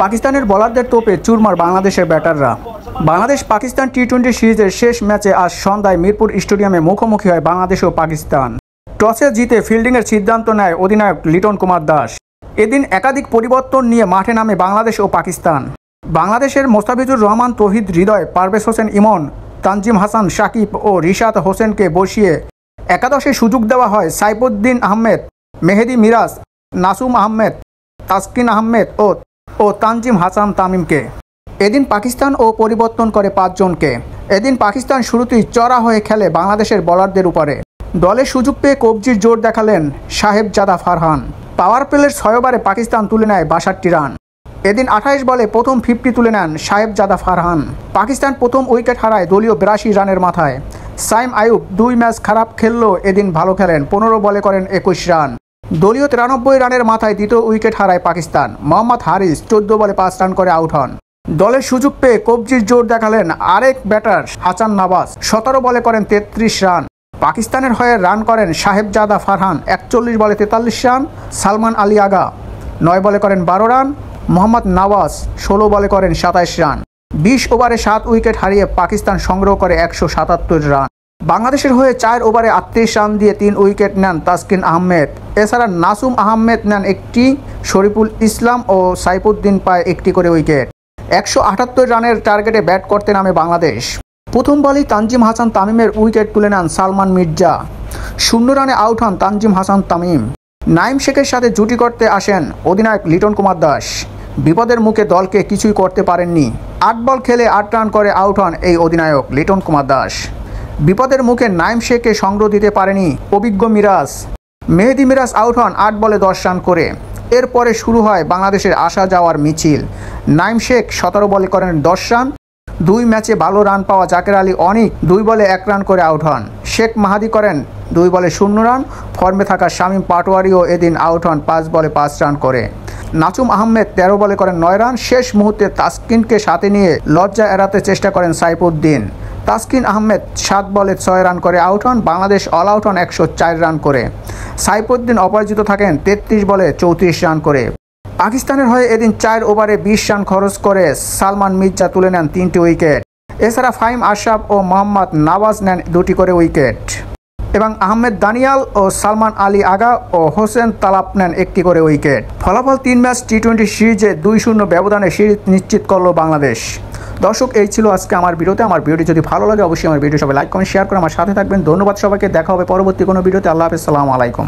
পাকিস্তানের বোলারদের তোপে চুরমার বাংলাদেশের ব্যাটাররা। বাংলাদেশ পাকিস্তান টি-20 সিরিজের শেষ ম্যাচে আজ সন্ধ্যায় মিরপুর স্টেডিয়ামে মুখোমুখি হয় বাংলাদেশ ও পাকিস্তান। টসে জিতে ফিল্ডিংয়ের সিদ্ধান্ত নেয় অধিনায়ক লিটন কুমার দাস। এদিন একাধিক পরিবর্তন নিয়ে মাঠে নামে বাংলাদেশ ও পাকিস্তান। বাংলাদেশের মোস্তাফিজুর রহমান, তৌহিদ হৃদয়, পারভেজ হোসেন ইমন, তানজিম হাসান, সাকিব ও রিশাদ হোসেনকে বসিয়ে একাদশে সুযোগ দেওয়া হয় সাইফুদ্দিন আহমেদ, মেহেদী মিরাজ, নাসুম আহমেদ, তাসকিন আহমেদ ও তানজিম হাসান তামিমকে। এদিন পাকিস্তান ও পরিবর্তন করে 5 জনকে। এদিন পাকিস্তান শুরুতেই চড়া হয়ে খেলে বাংলাদেশের বোলারদের উপরে। দলে সুযোগ পেয়ে কবজির জোর দেখালেন সাহেবজাদা ফারহান। পাওয়ার প্লের 6 ওভারে পাকিস্তান তুলে নেয় 62 রান। এদিন 28 বলে প্রথম 50 তুলে নেন সাহেবজাদা ফারহান। পাকিস্তান প্রথম উইকেট হারায় দলীয় 82 রানের মাথায়। সাইম আইয়ুব 2 ম্যাচ খারাপ খেললেও এদিন ভালো খেলেন, 15 বলে করেন 21 রান। দলীয় 93 রানের মাথায় দ্বিতীয় উইকেট হারায় পাকিস্তান। মোহাম্মদ হারিস 14 বলে 5 রান করে আউট হন। দলের সুযোগ পেয়ে কবজির জোর দেখালেন আরেক ব্যাটার হাসান নওয়াজ, 17 বলে করেন 33 রান। পাকিস্তানের হয়ে রান করেন সাহেবজাদা ফারহান, 41 বলে 43 রান। সালমান আলী আগা 9 বলে করেন 12 রান। মোহাম্মদ নওয়াজ 16 বলে করেন 27 রান। 20 ওভারে 7 উইকেট হারিয়ে পাকিস্তান সংগ্রহ করে 177 রান। বাংলাদেশের হয়ে 4 ওভারে 38 রান দিয়ে 3 উইকেট নেন তাসকিন আহমেদ। এছাড়া নাসুম আহমেদ নেন একটি, শরীফুল ইসলাম ও সাইফুদ্দিন পায় একটি করে উইকেট। 178 রানের টার্গেটে ব্যাট করতে নামে বাংলাদেশ। প্রথম বলেই তানজিম হাসান তামিমের উইকেট তুলে নেন সালমান মির্জা। 0 রানে আউট হন তানজিম হাসান তামিম। নাইম শেখের সাথে জুটি করতে আসেন অধিনায়ক লিটন কুমার দাস। বিপদের মুখে দলকে কিছুই করতে পারেননি। 8 বল খেলে 8 রান করে আউট হন এই অধিনায়ক লিটন কুমার দাস। বিপদের মুখে নাইম শেখকে সংগ্রহ দিতে পারেনি অভিজ্ঞ মিরাজ। মেহেদী মিরাজ আউট হন 8 বলে 10 রান করে। এরপরে শুরু হয় বাংলাদেশের আসা যাওয়ার মিছিল। নাইম শেখ 17 বলে করেন 10 রান। 2 ম্যাচে ভালো রান পাওয়া জাকের আলী অনিক 2 বলে 1 রান করে আউট হন। শেখ মাহাদি করেন 2 বলে 0 রান। ফর্মে থাকা শামীম পাটোয়ারিও এদিন আউট হন 5 বলে 5 রান করে। নাসুম আহমেদ 13 বলে করেন 9 রান। শেষ মুহূর্তে তাসকিনকে সাথে নিয়ে লজ্জা এড়াতে চেষ্টা করেন সাইফুদ্দিন। তাসকিন আহমেদ 7 বলে 6 রান করে আউট হন। বাংলাদেশ অল আউট হন 104 রান করে। সাইফুদ্দিন অপরাজিত থাকেন 33 বলে 34 রান করে। পাকিস্তানের হয়ে এদিন 4 ওভারে 20 রান খরচ করে সালমান মির্জা তুলে নেন 3টি উইকেট। এছাড়া ফাহিম আশরাফ ও মোহাম্মদ নওয়াজ নেন 2টি করে উইকেট এবং আহমেদ দানিয়াল ও সালমান আলী আগা ও হোসেন তালাব নেন 1টি করে উইকেট। ফলাফল 3 ম্যাচ টি-20 সিরিজে 2-0 ব্যবধানে সিরিজ নিশ্চিত করল বাংলাদেশ। দর্শক, এই ছিল আজকে আমার ভিডিওতে। আমার ভিডিওটি যদি ভালো লাগে অবশ্যই আমার ভিডিও সবাই লাইক কমেন্ট শেয়ার করে আমার সাথে থাকবেন। ধন্যবাদ সবাইকে। দেখা হবে পরবর্তী কোনো ভিডিওতে। আল্লাহ হাফেজ, সালামু আলাইকুম।